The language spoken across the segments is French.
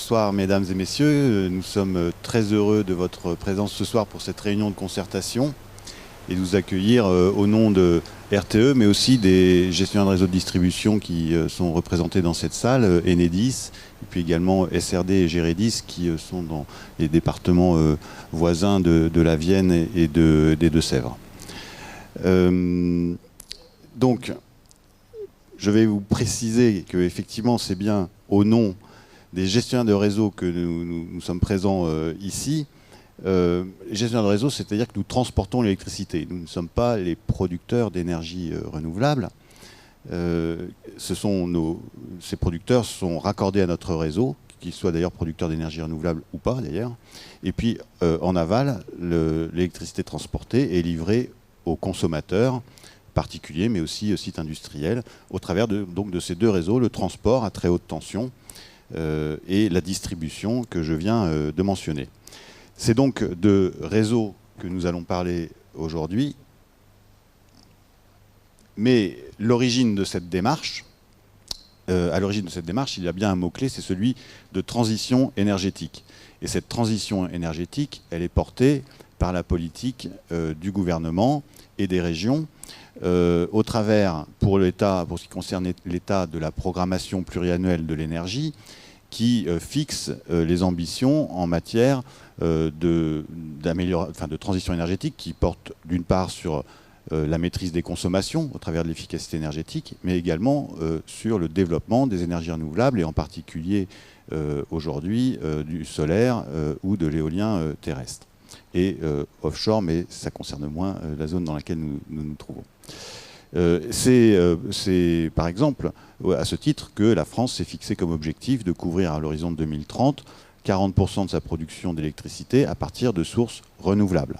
Bonsoir mesdames et messieurs, nous sommes très heureux de votre présence ce soir pour cette réunion de concertation et de vous accueillir au nom de RTE, mais aussi des gestionnaires de réseaux de distribution qui sont représentés dans cette salle, Enedis, et puis également SRD et Géredis qui sont dans les départements voisins de la Vienne et des Deux-Sèvres. Donc, je vais vous préciser que effectivement, c'est bien au nom des gestionnaires de réseau que nous sommes présents ici. Les gestionnaires de réseau, c'est-à-dire que nous transportons l'électricité. Nous ne sommes pas les producteurs d'énergie renouvelable. Ces producteurs sont raccordés à notre réseau, qu'ils soient d'ailleurs producteurs d'énergie renouvelable ou pas d'ailleurs. Et puis en aval, l'électricité transportée est livrée aux consommateurs particuliers, mais aussi aux sites industriels, au travers donc de ces deux réseaux, le transport à très haute tension et la distribution que je viens de mentionner. C'est donc de réseaux que nous allons parler aujourd'hui, mais l'origine de cette démarche, à l'origine de cette démarche, il y a bien un mot-clé, c'est celui de transition énergétique. Et cette transition énergétique, elle est portée par la politique du gouvernement et des régions, au travers, pour ce qui concerne l'État, de la programmation pluriannuelle de l'énergie, qui fixe les ambitions en matière de transition énergétique, qui porte d'une part sur la maîtrise des consommations au travers de l'efficacité énergétique, mais également sur le développement des énergies renouvelables, et en particulier aujourd'hui du solaire ou de l'éolien terrestre. Et offshore, mais ça concerne moins la zone dans laquelle nous trouvons. C'est par exemple à ce titre que la France s'est fixé comme objectif de couvrir à l'horizon de 2030 40% de sa production d'électricité à partir de sources renouvelables.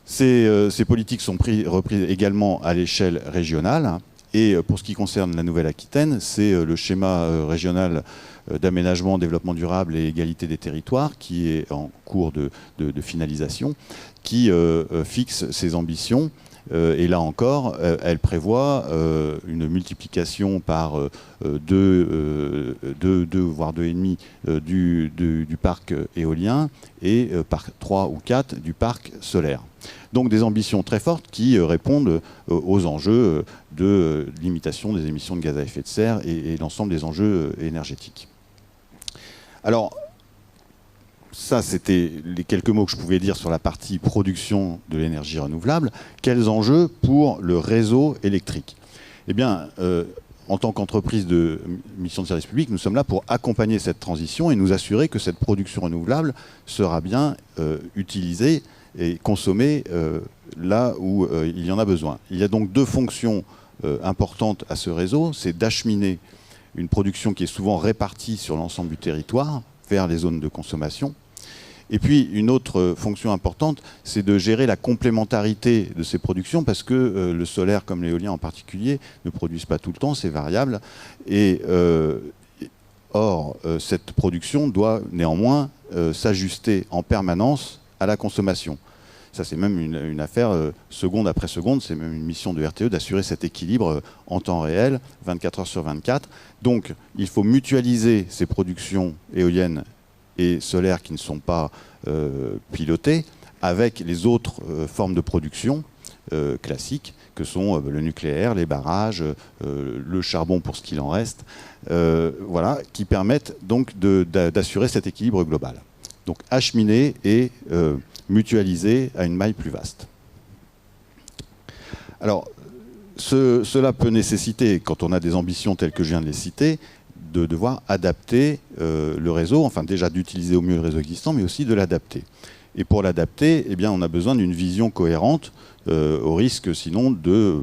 Ces politiques sont reprises également à l'échelle régionale. Et pour ce qui concerne la Nouvelle-Aquitaine, c'est le schéma régional d'aménagement, développement durable et égalité des territoires qui est en cours de finalisation, qui fixe ses ambitions. Et là encore, elle prévoit une multiplication par 2 voire 2,5 du parc éolien et par 3 ou 4 du parc solaire. Donc des ambitions très fortes qui répondent aux enjeux de limitation des émissions de gaz à effet de serre et l'ensemble des enjeux énergétiques. Alors, ça, c'était les quelques mots que je pouvais dire sur la partie production de l'énergie renouvelable. Quels enjeux pour le réseau électrique? Eh bien, en tant qu'entreprise de mission de service public, nous sommes là pour accompagner cette transition et nous assurer que cette production renouvelable sera bien utilisée et consommée là où il y en a besoin. Il y a donc deux fonctions importantes à ce réseau. C'est d'acheminer une production qui est souvent répartie sur l'ensemble du territoire vers les zones de consommation. Et puis, une autre fonction importante, c'est de gérer la complémentarité de ces productions, parce que le solaire, comme l'éolien en particulier, ne produisent pas tout le temps, c'est variable. Et or, cette production doit néanmoins s'ajuster en permanence à la consommation. Ça, c'est même une affaire seconde après seconde, c'est même une mission de RTE d'assurer cet équilibre en temps réel, 24 heures sur 24. Donc, il faut mutualiser ces productions éoliennes et solaires qui ne sont pas pilotées avec les autres formes de production classiques que sont le nucléaire, les barrages, le charbon pour ce qu'il en reste, voilà, qui permettent donc d'assurer cet équilibre global. Donc acheminer et mutualiser à une maille plus vaste. Alors, cela peut nécessiter, quand on a des ambitions telles que je viens de les citer, de devoir adapter le réseau, enfin déjà d'utiliser au mieux le réseau existant, mais aussi de l'adapter. Et pour l'adapter, eh bien, on a besoin d'une vision cohérente, au risque sinon de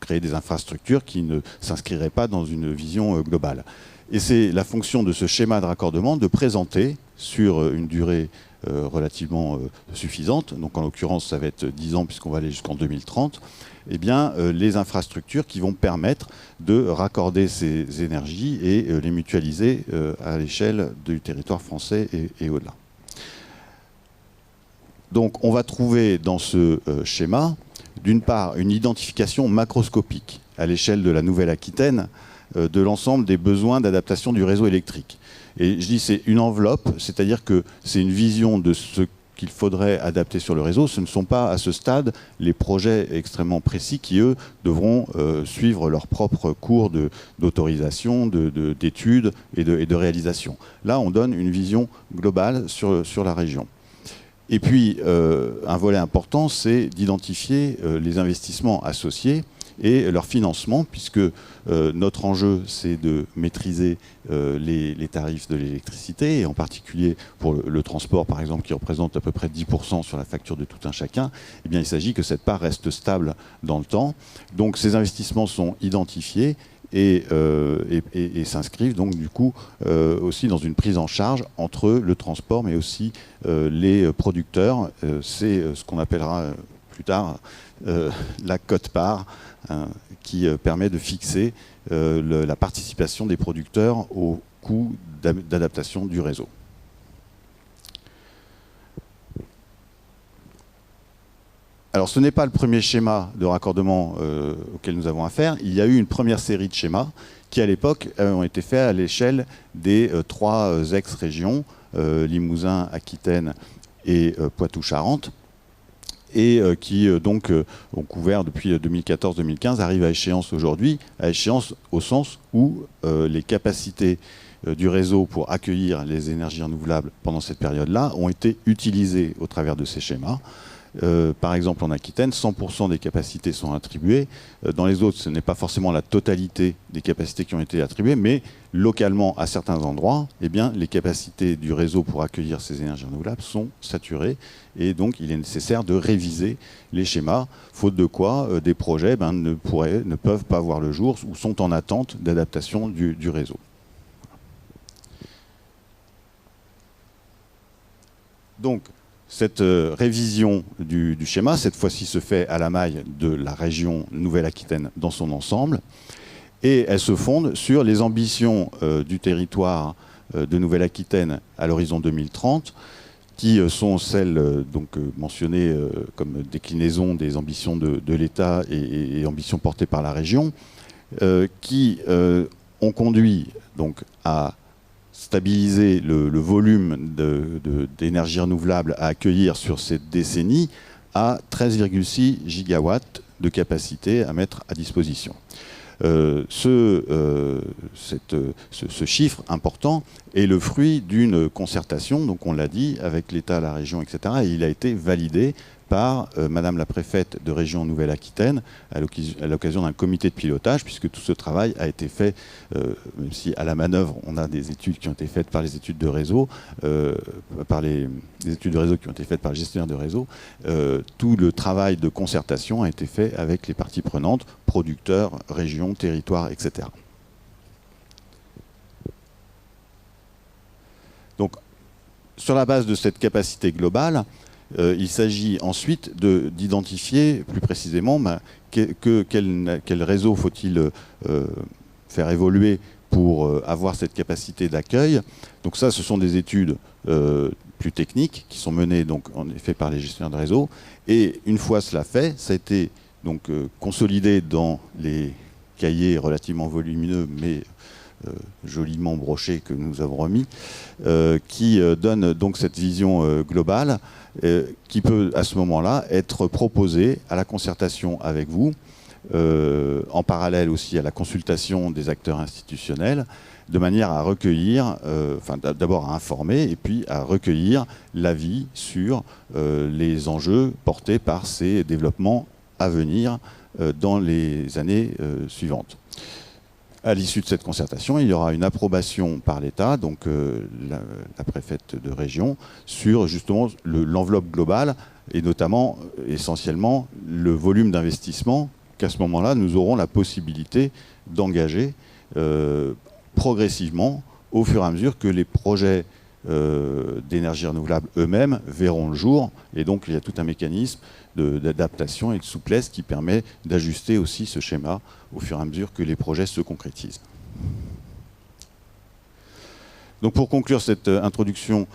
créer des infrastructures qui ne s'inscriraient pas dans une vision globale. Et c'est la fonction de ce schéma de raccordement de présenter sur une durée relativement suffisante, donc en l'occurrence ça va être 10 ans puisqu'on va aller jusqu'en 2030, eh bien, les infrastructures qui vont permettre de raccorder ces énergies et les mutualiser à l'échelle du territoire français et au-delà. Donc on va trouver dans ce schéma, d'une part, une identification macroscopique à l'échelle de la Nouvelle-Aquitaine de l'ensemble des besoins d'adaptation du réseau électrique. Et je dis c'est une enveloppe, c'est-à-dire que c'est une vision de ce qu'il faudrait adapter sur le réseau. Ce ne sont pas à ce stade les projets extrêmement précis qui, eux, devront suivre leur propre cours d'autorisation, d'études et de réalisation. Là, on donne une vision globale sur la région. Et puis, un volet important, c'est d'identifier les investissements associés et leur financement, puisque notre enjeu, c'est de maîtriser les tarifs de l'électricité, et en particulier pour le transport, par exemple, qui représente à peu près 10% sur la facture de tout un chacun. Eh bien, il s'agit que cette part reste stable dans le temps. Donc, ces investissements sont identifiés et s'inscrivent donc du coup aussi dans une prise en charge entre le transport, mais aussi les producteurs. C'est ce qu'on appellera plus tard la quote-part, qui permet de fixer la participation des producteurs au coût d'adaptation du réseau. Alors ce n'est pas le premier schéma de raccordement auquel nous avons affaire. Il y a eu une première série de schémas qui à l'époque ont été faits à l'échelle des 3 ex-régions, Limousin, Aquitaine et Poitou-Charentes, et qui donc ont couvert depuis 2014-2015, arrivent à échéance aujourd'hui, à échéance au sens où les capacités du réseau pour accueillir les énergies renouvelables pendant cette période-là ont été utilisées au travers de ces schémas. Par exemple, en Aquitaine, 100% des capacités sont attribuées. Dans les autres, ce n'est pas forcément la totalité des capacités qui ont été attribuées, mais localement, à certains endroits, eh bien, les capacités du réseau pour accueillir ces énergies renouvelables sont saturées. Et donc, il est nécessaire de réviser les schémas, faute de quoi des projets ne peuvent pas voir le jour ou sont en attente d'adaptation du réseau. Donc, cette révision du schéma, cette fois-ci, se fait à la maille de la région Nouvelle-Aquitaine dans son ensemble, et elle se fonde sur les ambitions du territoire de Nouvelle-Aquitaine à l'horizon 2030, qui sont celles mentionnées comme déclinaison des ambitions de l'État et ambitions portées par la région, qui ont conduit donc à stabiliser le volume d'énergie renouvelable à accueillir sur cette décennie à 13,6 gigawatts de capacité à mettre à disposition. Ce chiffre important est le fruit d'une concertation, donc on l'a dit, avec l'État, la région, etc. Et il a été validé par Madame la préfète de région Nouvelle-Aquitaine à l'occasion d'un comité de pilotage, puisque tout ce travail a été fait, même si à la manœuvre on a des études qui ont été faites par les études de réseau, des études de réseau qui ont été faites par le gestionnaire de réseau, tout le travail de concertation a été fait avec les parties prenantes, producteurs, régions, territoires, etc. Donc, sur la base de cette capacité globale, il s'agit ensuite d'identifier plus précisément quel réseau faut-il faire évoluer pour avoir cette capacité d'accueil. Donc ça, ce sont des études plus techniques qui sont menées donc, en effet par les gestionnaires de réseau. Et une fois cela fait, ça a été donc, consolidé dans les cahiers relativement volumineux, mais joliment brochés que nous avons remis, qui donnent donc cette vision globale qui peut à ce moment-là être proposée à la concertation avec vous, en parallèle aussi à la consultation des acteurs institutionnels, de manière à recueillir, d'abord à informer et puis à recueillir l'avis sur les enjeux portés par ces développements à venir dans les années suivantes. À l'issue de cette concertation, il y aura une approbation par l'État, donc la préfète de région, sur justement l'enveloppe globale et notamment, essentiellement, le volume d'investissement qu'à ce moment-là, nous aurons la possibilité d'engager progressivement au fur et à mesure que les projets d'énergie renouvelable eux-mêmes verront le jour. Et donc, il y a tout un mécanisme d'adaptation et de souplesse qui permet d'ajuster aussi ce schéma au fur et à mesure que les projets se concrétisent. Donc pour conclure cette introduction,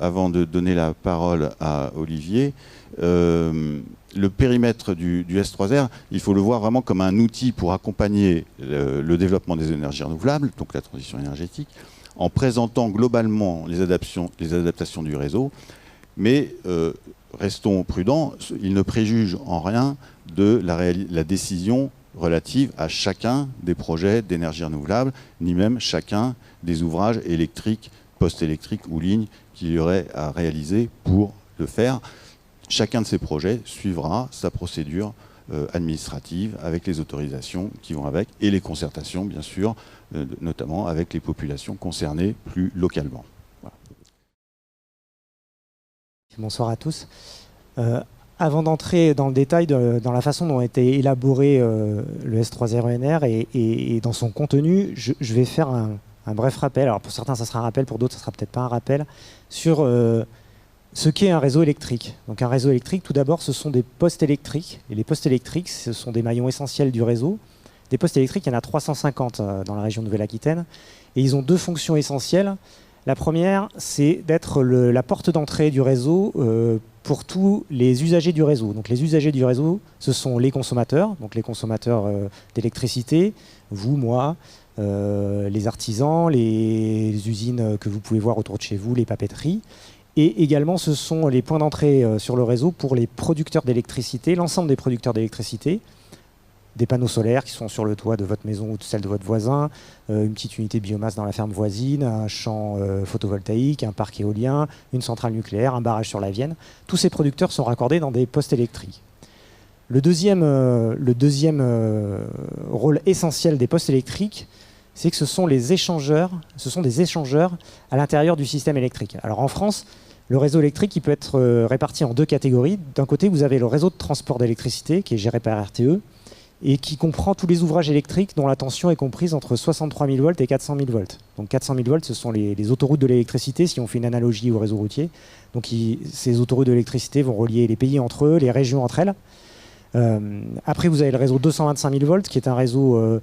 avant de donner la parole à Olivier, le périmètre du S3R, il faut le voir vraiment comme un outil pour accompagner le développement des énergies renouvelables, donc la transition énergétique, en présentant globalement les adaptations du réseau, mais restons prudents, il ne préjuge en rien de la décision relative à chacun des projets d'énergie renouvelable, ni même chacun des ouvrages électriques, post-électriques ou lignes qu'il y aurait à réaliser pour le faire. Chacun de ces projets suivra sa procédure administrative avec les autorisations qui vont avec et les concertations, bien sûr, notamment avec les populations concernées plus localement. Voilà. Bonsoir à tous. Avant d'entrer dans le détail dans la façon dont a été élaboré le S3RENR et dans son contenu, je vais faire un bref rappel. Alors pour certains, ça sera un rappel, pour d'autres, ça sera peut-être pas un rappel, sur ce qu'est un réseau électrique. Donc un réseau électrique, tout d'abord, ce sont des postes électriques. Et les postes électriques, ce sont des maillons essentiels du réseau. Des postes électriques, il y en a 350 dans la région de Nouvelle-Aquitaine. Et ils ont deux fonctions essentielles. La première, c'est d'être la porte d'entrée du réseau pour tous les usagers du réseau. Donc les usagers du réseau, ce sont les consommateurs, donc les consommateurs d'électricité, vous, moi, les artisans, les usines que vous pouvez voir autour de chez vous, les papeteries. Et également, ce sont les points d'entrée sur le réseau pour les producteurs d'électricité, l'ensemble des producteurs d'électricité, des panneaux solaires qui sont sur le toit de votre maison ou de celle de votre voisin, une petite unité biomasse dans la ferme voisine, un champ photovoltaïque, un parc éolien, une centrale nucléaire, un barrage sur la Vienne. Tous ces producteurs sont raccordés dans des postes électriques. Le deuxième rôle essentiel des postes électriques, c'est que ce sont des échangeurs à l'intérieur du système électrique. Alors en France, le réseau électrique il peut être réparti en deux catégories. D'un côté, vous avez le réseau de transport d'électricité qui est géré par RTE et qui comprend tous les ouvrages électriques dont la tension est comprise entre 63 000 volts et 400 000 volts. Donc 400 000 volts, ce sont les autoroutes de l'électricité, si on fait une analogie au réseau routier. Donc ces autoroutes de l'électricité vont relier les pays entre eux, les régions entre elles. Après, vous avez le réseau 225 000 volts, qui est un réseau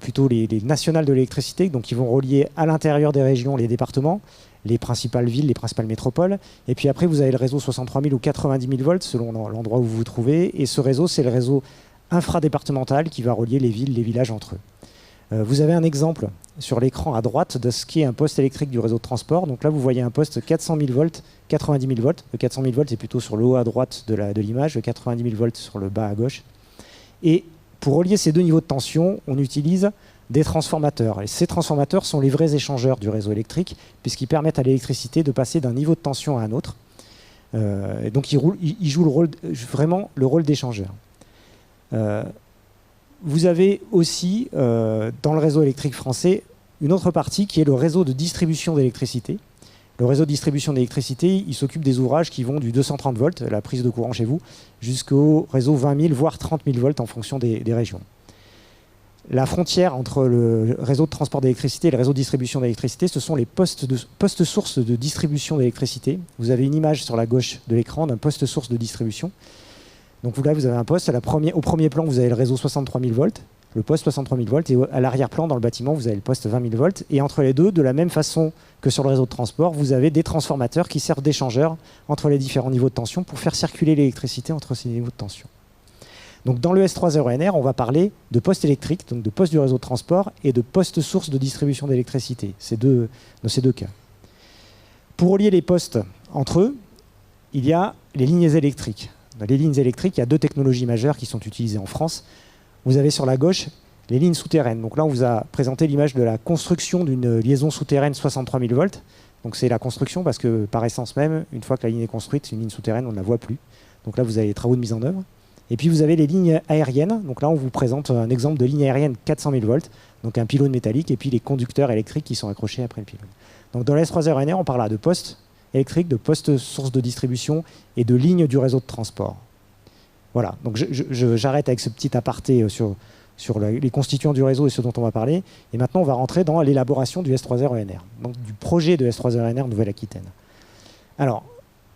plutôt les nationales de l'électricité, donc ils vont relier à l'intérieur des régions les départements, les principales villes, les principales métropoles. Et puis après, vous avez le réseau 63 000 ou 90 000 volts, selon l'endroit où vous vous trouvez. Et ce réseau, c'est le réseau infradépartemental qui va relier les villes, les villages entre eux. Vous avez un exemple sur l'écran à droite de ce qu'est un poste électrique du réseau de transport. Donc là, vous voyez un poste 400 000 volts, 90 000 volts. Le 400 000 volts, c'est plutôt sur le haut à droite de l'image, le 90 000 volts sur le bas à gauche. Et pour relier ces deux niveaux de tension, on utilise des transformateurs. Et ces transformateurs sont les vrais échangeurs du réseau électrique, puisqu'ils permettent à l'électricité de passer d'un niveau de tension à un autre. Et donc ils jouent vraiment le rôle d'échangeur. Vous avez aussi, dans le réseau électrique français, une autre partie qui est le réseau de distribution d'électricité. Le réseau de distribution d'électricité, il s'occupe des ouvrages qui vont du 230 volts, la prise de courant chez vous, jusqu'au réseau 20 000, voire 30 000 volts en fonction des régions. La frontière entre le réseau de transport d'électricité et le réseau de distribution d'électricité, ce sont les postes sources de distribution d'électricité. Vous avez une image sur la gauche de l'écran d'un poste source de distribution. Donc là, vous avez un poste. Au premier plan, vous avez le réseau 63 000 volts, le poste 63 000 volts, et à l'arrière-plan, dans le bâtiment, vous avez le poste 20 000 volts. Et entre les deux, de la même façon que sur le réseau de transport, vous avez des transformateurs qui servent d'échangeurs entre les différents niveaux de tension pour faire circuler l'électricité entre ces niveaux de tension. Donc dans le S3RENR, on va parler de postes électriques, donc de postes du réseau de transport, et de postes sources de distribution d'électricité, dans ces deux cas. Pour relier les postes entre eux, il y a les lignes électriques. Dans les lignes électriques, il y a deux technologies majeures qui sont utilisées en France. Vous avez sur la gauche les lignes souterraines. Donc là, on vous a présenté l'image de la construction d'une liaison souterraine 63 000 volts. Donc c'est la construction parce que par essence même, une fois que la ligne est construite, c'est une ligne souterraine, on ne la voit plus. Donc là, vous avez les travaux de mise en œuvre. Et puis vous avez les lignes aériennes. Donc là, on vous présente un exemple de ligne aérienne 400 000 volts, donc un pylône métallique, et puis les conducteurs électriques qui sont accrochés après le pylône. Donc dans le S3RENR, on parle là de postes électriques, de postes sources de distribution et de lignes du réseau de transport. Voilà, donc j'arrête avec ce petit aparté sur les constituants du réseau et ce dont on va parler. Et maintenant, on va rentrer dans l'élaboration du S3RENR, donc du projet de S3RENR Nouvelle-Aquitaine. Alors,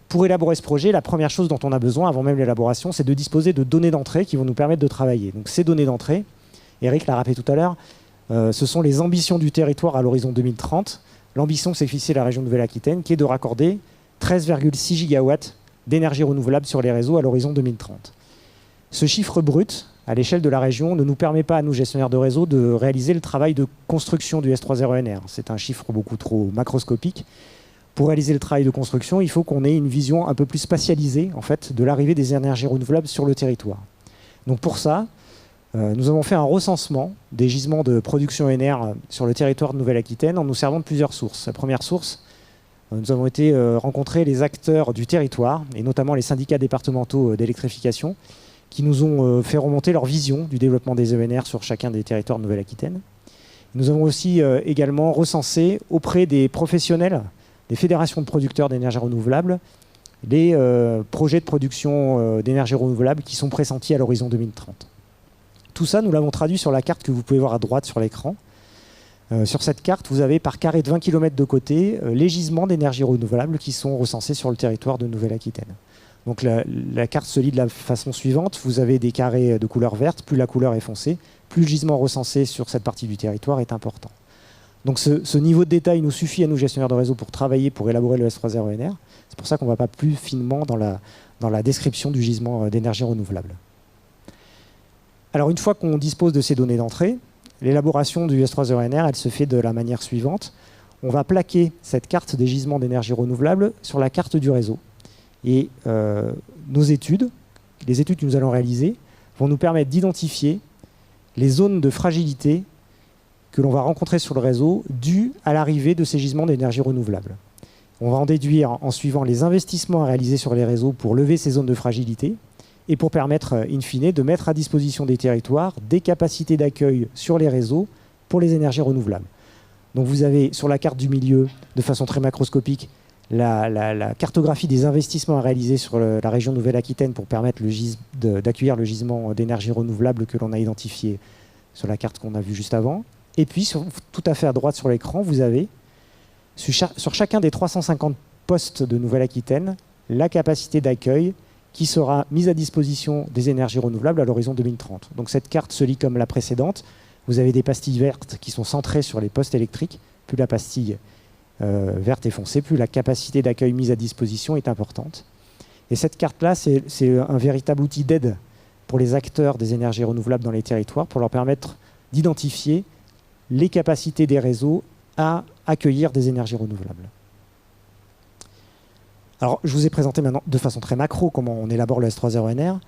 pour élaborer ce projet, la première chose dont on a besoin, avant même l'élaboration, c'est de disposer de données d'entrée qui vont nous permettre de travailler. Donc ces données d'entrée, Eric l'a rappelé tout à l'heure, ce sont les ambitions du territoire à l'horizon 2030. l'ambition que s'est fixée la région Nouvelle-Aquitaine, qui est de raccorder 13,6 gigawatts d'énergie renouvelable sur les réseaux à l'horizon 2030. Ce chiffre brut, à l'échelle de la région, ne nous permet pas, à nous gestionnaires de réseau, de réaliser le travail de construction du S30NR. C'est un chiffre beaucoup trop macroscopique. Pour réaliser le travail de construction, il faut qu'on ait une vision un peu plus spatialisée en fait, de l'arrivée des énergies renouvelables sur le territoire. Donc pour ça, nous avons fait un recensement des gisements de production NR sur le territoire de Nouvelle-Aquitaine en nous servant de plusieurs sources. La première source, nous avons été rencontrer les acteurs du territoire, et notamment les syndicats départementaux d'électrification, qui nous ont fait remonter leur vision du développement des ENR sur chacun des territoires de Nouvelle-Aquitaine. Nous avons aussi également recensé auprès des professionnels, des fédérations de producteurs d'énergie renouvelable, les projets de production d'énergie renouvelable qui sont pressentis à l'horizon 2030. Tout ça, nous l'avons traduit sur la carte que vous pouvez voir à droite sur l'écran. Sur cette carte, vous avez par carré de 20 km de côté les gisements d'énergie renouvelable qui sont recensés sur le territoire de Nouvelle-Aquitaine. Donc la carte se lit de la façon suivante. Vous avez des carrés de couleur verte, plus la couleur est foncée, plus le gisement recensé sur cette partie du territoire est important. Donc ce niveau de détail nous suffit à nous, gestionnaires de réseau, pour travailler, pour élaborer le S30NR. C'est pour ça qu'on ne va pas plus finement dans la description du gisement d'énergie renouvelable. Alors une fois qu'on dispose de ces données d'entrée, l'élaboration du S30NR, elle se fait de la manière suivante. On va plaquer cette carte des gisements d'énergie renouvelable sur la carte du réseau. Et les études que nous allons réaliser vont nous permettre d'identifier les zones de fragilité que l'on va rencontrer sur le réseau dues à l'arrivée de ces gisements d'énergie renouvelable. On va en déduire en suivant les investissements à réaliser sur les réseaux pour lever ces zones de fragilité et pour permettre, in fine, de mettre à disposition des territoires des capacités d'accueil sur les réseaux pour les énergies renouvelables. Donc vous avez sur la carte du milieu, de façon très macroscopique, la cartographie des investissements à réaliser sur la région Nouvelle-Aquitaine pour permettre d'accueillir le gisement d'énergie renouvelable que l'on a identifié sur la carte qu'on a vue juste avant. Et puis, tout à fait à droite sur l'écran, vous avez, sur chacun des 350 postes de Nouvelle-Aquitaine, la capacité d'accueil qui sera mise à disposition des énergies renouvelables à l'horizon 2030. Donc cette carte se lit comme la précédente. Vous avez des pastilles vertes qui sont centrées sur les postes électriques. Plus la pastille verte et foncée, plus la capacité d'accueil mise à disposition est importante. Et cette carte-là, c'est un véritable outil d'aide pour les acteurs des énergies renouvelables dans les territoires, pour leur permettre d'identifier les capacités des réseaux à accueillir des énergies renouvelables. Alors, je vous ai présenté maintenant de façon très macro comment on élabore le S30NR.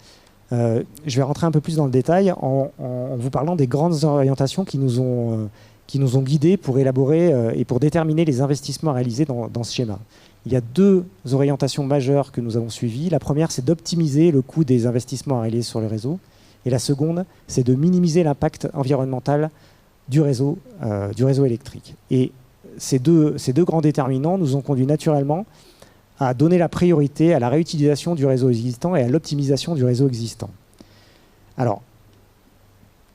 Je vais rentrer un peu plus dans le détail en vous parlant des grandes orientations qui nous ont guidés pour élaborer et pour déterminer les investissements à réaliser dans ce schéma. Il y a deux orientations majeures que nous avons suivies. La première, c'est d'optimiser le coût des investissements à réaliser sur le réseau. Et la seconde, c'est de minimiser l'impact environnemental du réseau électrique. Et ces deux grands déterminants nous ont conduit naturellement à donner la priorité à la réutilisation du réseau existant et à l'optimisation du réseau existant. Alors,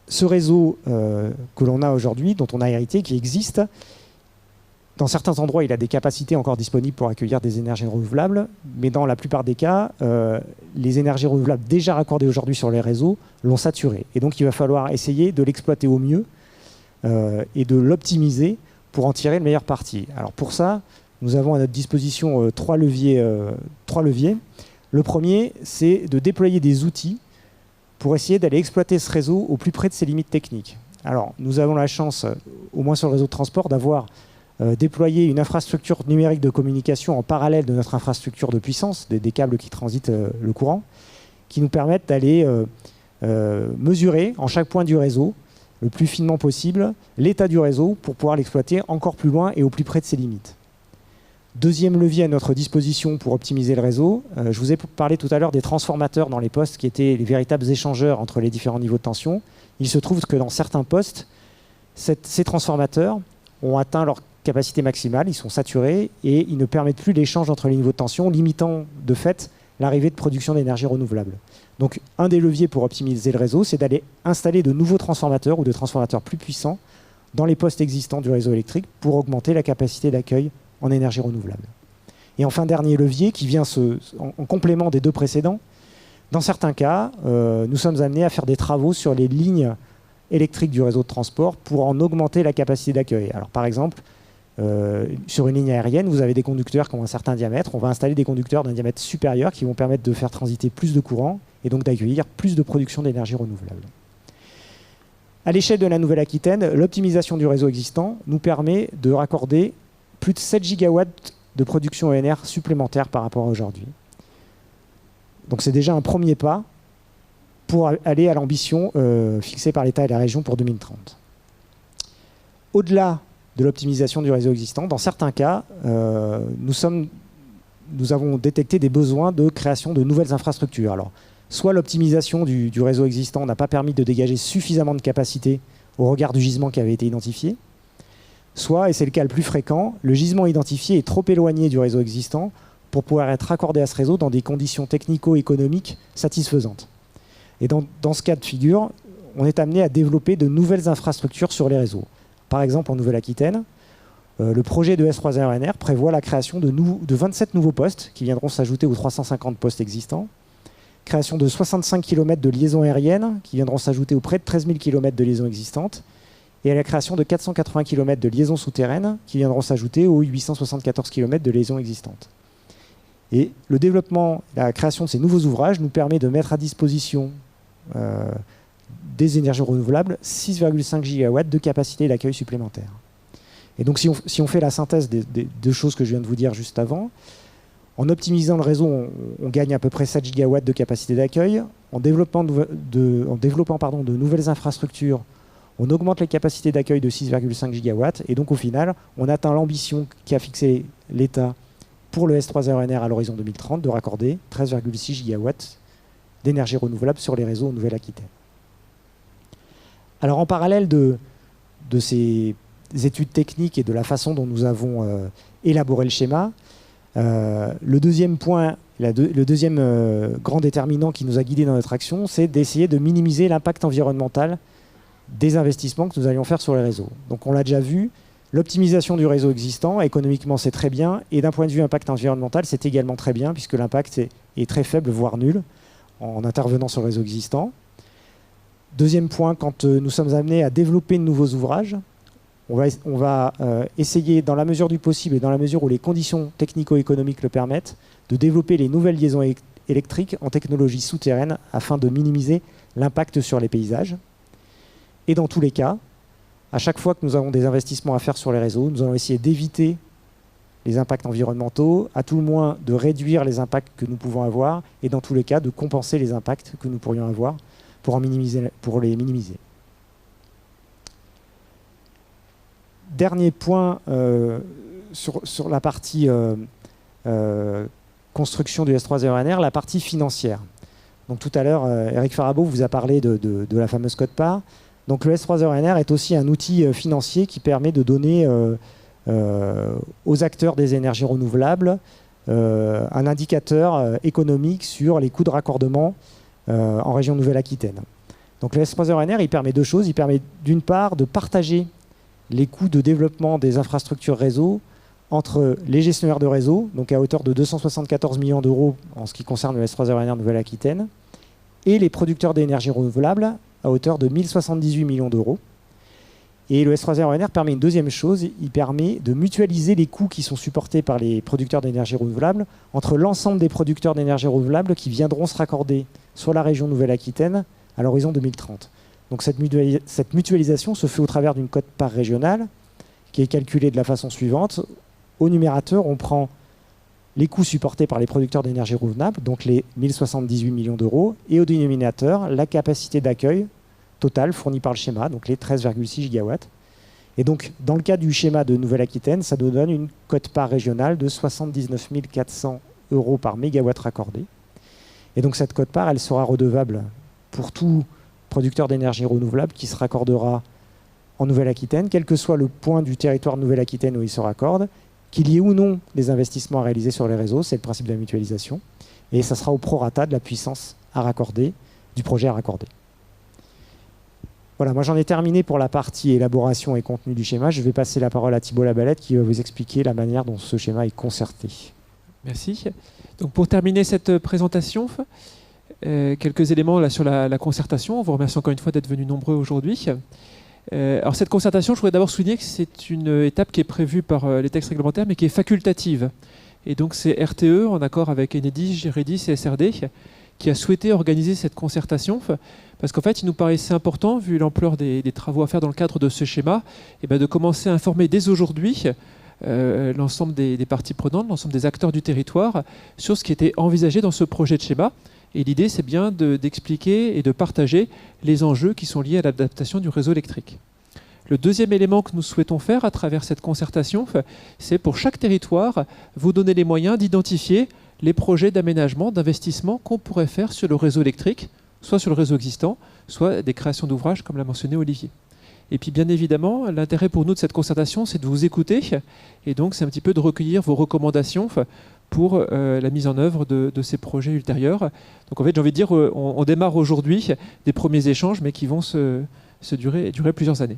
ce réseau que l'on a aujourd'hui, dont on a hérité, qui existe, dans certains endroits, il a des capacités encore disponibles pour accueillir des énergies renouvelables, mais dans la plupart des cas, les énergies renouvelables déjà raccordées aujourd'hui sur les réseaux l'ont saturé. Et donc, il va falloir essayer de l'exploiter au mieux et de l'optimiser pour en tirer le meilleur parti. Alors pour ça, nous avons à notre disposition trois leviers. Le premier, c'est de déployer des outils pour essayer d'aller exploiter ce réseau au plus près de ses limites techniques. Alors, nous avons la chance, au moins sur le réseau de transport, d'avoir déployé une infrastructure numérique de communication en parallèle de notre infrastructure de puissance, des câbles qui transitent le courant, qui nous permettent d'aller mesurer en chaque point du réseau, le plus finement possible, l'état du réseau pour pouvoir l'exploiter encore plus loin et au plus près de ses limites. Deuxième levier à notre disposition pour optimiser le réseau, je vous ai parlé tout à l'heure des transformateurs dans les postes qui étaient les véritables échangeurs entre les différents niveaux de tension. Il se trouve que dans certains postes, ces transformateurs ont atteint leur capacité maximale, ils sont saturés et ils ne permettent plus l'échange entre les niveaux de tension, limitant de fait l'arrivée de production d'énergie renouvelable. Donc un des leviers pour optimiser le réseau, c'est d'aller installer de nouveaux transformateurs ou de transformateurs plus puissants dans les postes existants du réseau électrique pour augmenter la capacité d'accueil en énergie renouvelable. Et enfin, dernier levier qui vient en complément des deux précédents, dans certains cas, nous sommes amenés à faire des travaux sur les lignes électriques du réseau de transport pour en augmenter la capacité d'accueil. Alors par exemple, sur une ligne aérienne, vous avez des conducteurs qui ont un certain diamètre. On va installer des conducteurs d'un diamètre supérieur qui vont permettre de faire transiter plus de courant et donc d'accueillir plus de production d'énergie renouvelable. À l'échelle de la Nouvelle-Aquitaine, l'optimisation du réseau existant nous permet de raccorder plus de 7 gigawatts de production ENR supplémentaire par rapport à aujourd'hui. Donc c'est déjà un premier pas pour aller à l'ambition fixée par l'État et la région pour 2030. Au-delà de l'optimisation du réseau existant, dans certains cas, nous avons détecté des besoins de création de nouvelles infrastructures. Alors, soit l'optimisation du réseau existant n'a pas permis de dégager suffisamment de capacité au regard du gisement qui avait été identifié, soit, et c'est le cas le plus fréquent, le gisement identifié est trop éloigné du réseau existant pour pouvoir être raccordé à ce réseau dans des conditions technico-économiques satisfaisantes. Et dans ce cas de figure, on est amené à développer de nouvelles infrastructures sur les réseaux. Par exemple, en Nouvelle-Aquitaine, le projet de S3RNR prévoit la création de 27 nouveaux postes qui viendront s'ajouter aux 350 postes existants, création de 65 km de liaisons aériennes qui viendront s'ajouter aux près de 13 000 km de liaisons existantes, et à la création de 480 km de liaisons souterraines qui viendront s'ajouter aux 874 km de liaisons existantes. Et le développement, la création de ces nouveaux ouvrages nous permet de mettre à disposition des énergies renouvelables 6,5 gigawatts de capacité d'accueil supplémentaire. Et donc si on fait la synthèse des deux choses que je viens de vous dire juste avant, en optimisant le réseau, on gagne à peu près 7 gigawatts de capacité d'accueil. En développant de nouvelles infrastructures, on augmente les capacités d'accueil de 6,5 gigawatts. Et donc au final, on atteint l'ambition qu'a fixée l'État pour le S3RNR à l'horizon 2030 de raccorder 13,6 gigawatts d'énergie renouvelable sur les réseaux en Nouvelle-Aquitaine. Alors en parallèle de ces études techniques et de la façon dont nous avons élaboré le schéma, le deuxième point, le deuxième grand déterminant qui nous a guidés dans notre action, c'est d'essayer de minimiser l'impact environnemental des investissements que nous allions faire sur les réseaux. Donc on l'a déjà vu, l'optimisation du réseau existant, économiquement c'est très bien, et d'un point de vue impact environnemental, c'est également très bien, puisque l'impact est très faible, voire nul, en intervenant sur le réseau existant. Deuxième point, quand nous sommes amenés à développer de nouveaux ouvrages, on va essayer, dans la mesure du possible et dans la mesure où les conditions technico-économiques le permettent, de développer les nouvelles liaisons électriques en technologie souterraine afin de minimiser l'impact sur les paysages. Et dans tous les cas, à chaque fois que nous avons des investissements à faire sur les réseaux, nous allons essayer d'éviter les impacts environnementaux, à tout le moins de réduire les impacts que nous pouvons avoir, et dans tous les cas de compenser les impacts que nous pourrions avoir pour les minimiser. Dernier point sur la partie construction du S3RNR, la partie financière. Donc tout à l'heure, Eric Farabaud vous a parlé de la fameuse quote-part. Donc le S3RNR est aussi un outil financier qui permet de donner aux acteurs des énergies renouvelables un indicateur économique sur les coûts de raccordement en région Nouvelle-Aquitaine. Donc le S3RNR, il permet deux choses. Il permet d'une part de partager les coûts de développement des infrastructures réseau entre les gestionnaires de réseau, donc à hauteur de 274 millions d'euros en ce qui concerne le S3RNR Nouvelle-Aquitaine, et les producteurs d'énergie renouvelable à hauteur de 1078 millions d'euros. Et le S3RNR permet une deuxième chose, il permet de mutualiser les coûts qui sont supportés par les producteurs d'énergie renouvelable entre l'ensemble des producteurs d'énergie renouvelable qui viendront se raccorder sur la région Nouvelle-Aquitaine à l'horizon 2030. Donc cette mutualisation se fait au travers d'une quote-part régionale qui est calculée de la façon suivante. Au numérateur, on prend les coûts supportés par les producteurs d'énergie renouvelable, donc les 1078 millions d'euros, et au dénominateur, la capacité d'accueil totale fournie par le schéma, donc les 13,6 gigawatts. Et donc, dans le cas du schéma de Nouvelle-Aquitaine, ça nous donne une quote-part régionale de 79 400 euros par mégawatt raccordé. Et donc, cette quote-part, elle sera redevable pour tout producteur d'énergie renouvelable qui se raccordera en Nouvelle-Aquitaine, quel que soit le point du territoire de Nouvelle-Aquitaine où il se raccorde, qu'il y ait ou non des investissements à réaliser sur les réseaux, c'est le principe de la mutualisation, et ça sera au prorata de la puissance à raccorder, du projet à raccorder. Voilà, moi j'en ai terminé pour la partie élaboration et contenu du schéma. Je vais passer la parole à Thibault Labalette qui va vous expliquer la manière dont ce schéma est concerté. Merci. Donc pour terminer cette présentation, quelques éléments là sur la concertation. On vous remercie encore une fois d'être venus nombreux aujourd'hui. Alors cette concertation, je voudrais d'abord souligner que c'est une étape qui est prévue par les textes réglementaires, mais qui est facultative. Et donc c'est RTE, en accord avec Enedis, Geredis et SRD, qui a souhaité organiser cette concertation, parce qu'en fait, il nous paraissait important, vu l'ampleur des travaux à faire dans le cadre de ce schéma, de commencer à informer dès aujourd'hui l'ensemble des parties prenantes, l'ensemble des acteurs du territoire, sur ce qui était envisagé dans ce projet de schéma. Et l'idée, c'est bien d'expliquer et de partager les enjeux qui sont liés à l'adaptation du réseau électrique. Le deuxième élément que nous souhaitons faire à travers cette concertation, c'est pour chaque territoire, vous donner les moyens d'identifier les projets d'aménagement, d'investissement qu'on pourrait faire sur le réseau électrique, soit sur le réseau existant, soit des créations d'ouvrages, comme l'a mentionné Olivier. Et puis bien évidemment, l'intérêt pour nous de cette concertation, c'est de vous écouter, et donc c'est un petit peu de recueillir vos recommandations pour la mise en œuvre de ces projets ultérieurs. Donc en fait, j'ai envie de dire, on démarre aujourd'hui des premiers échanges, mais qui vont durer plusieurs années.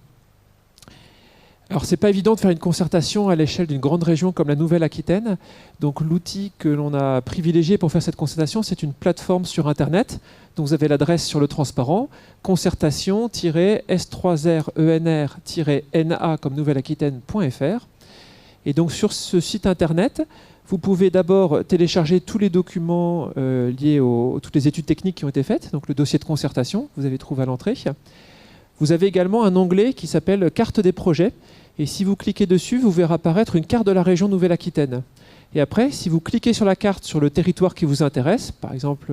Alors c'est pas évident de faire une concertation à l'échelle d'une grande région comme la Nouvelle-Aquitaine. Donc l'outil que l'on a privilégié pour faire cette concertation, c'est une plateforme sur Internet. Donc vous avez l'adresse sur le transparent, concertation-s3renr-na comme nouvelle-aquitaine.fr. Et donc sur ce site Internet, vous pouvez d'abord télécharger tous les documents liés à toutes les études techniques qui ont été faites, donc le dossier de concertation, vous avez trouvé à l'entrée. Vous avez également un onglet qui s'appelle « Carte des projets ». Et si vous cliquez dessus, vous verrez apparaître une carte de la région Nouvelle-Aquitaine. Et après, si vous cliquez sur la carte sur le territoire qui vous intéresse, par exemple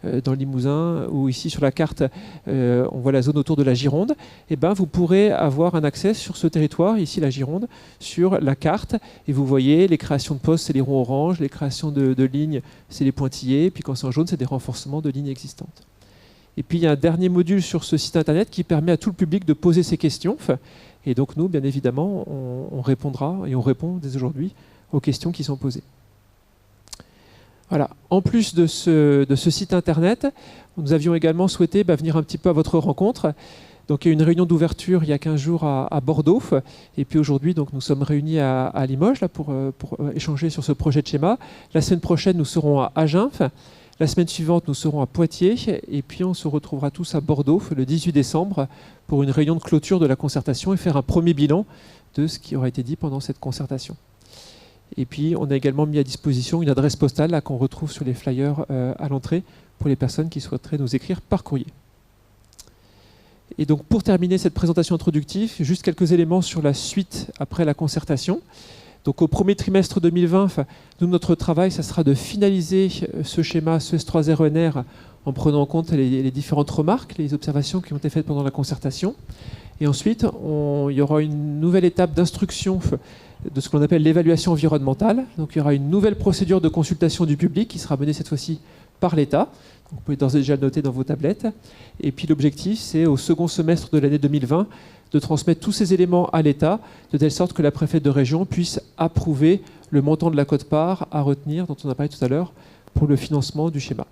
dans le Limousin ou ici sur la carte, on voit la zone autour de la Gironde, vous pourrez avoir un accès sur ce territoire, ici la Gironde, sur la carte. Et vous voyez les créations de postes, c'est les ronds orange, les créations de lignes, c'est les pointillés, puis quand c'est en jaune, c'est des renforcements de lignes existantes. Et puis il y a un dernier module sur ce site internet qui permet à tout le public de poser ses questions. Et donc nous, bien évidemment, on répondra et on répond dès aujourd'hui aux questions qui sont posées. Voilà. En plus de ce site internet, nous avions également souhaité venir un petit peu à votre rencontre. Donc il y a eu une réunion d'ouverture il y a 15 jours à Bordeaux. Et puis aujourd'hui, nous sommes réunis à Limoges là, pour échanger sur ce projet de schéma. La semaine prochaine, nous serons à Agen. La semaine suivante, nous serons à Poitiers et puis on se retrouvera tous à Bordeaux le 18 décembre pour une réunion de clôture de la concertation et faire un premier bilan de ce qui aura été dit pendant cette concertation. Et puis, on a également mis à disposition une adresse postale qu'on retrouve sur les flyers à l'entrée pour les personnes qui souhaiteraient nous écrire par courrier. Et donc, pour terminer cette présentation introductive, juste quelques éléments sur la suite après la concertation. Donc au premier trimestre 2020, notre travail, ça sera de finaliser ce schéma, ce S3RENR, en prenant en compte les différentes remarques, les observations qui ont été faites pendant la concertation. Et ensuite, il y aura une nouvelle étape d'instruction de ce qu'on appelle l'évaluation environnementale. Donc il y aura une nouvelle procédure de consultation du public qui sera menée cette fois-ci par l'État. Vous pouvez d'ores et déjà le noter dans vos tablettes. Et puis l'objectif, c'est au second semestre de l'année 2020 de transmettre tous ces éléments à l'État, de telle sorte que la préfète de région puisse approuver le montant de la quote-part à retenir, dont on a parlé tout à l'heure, pour le financement du schéma.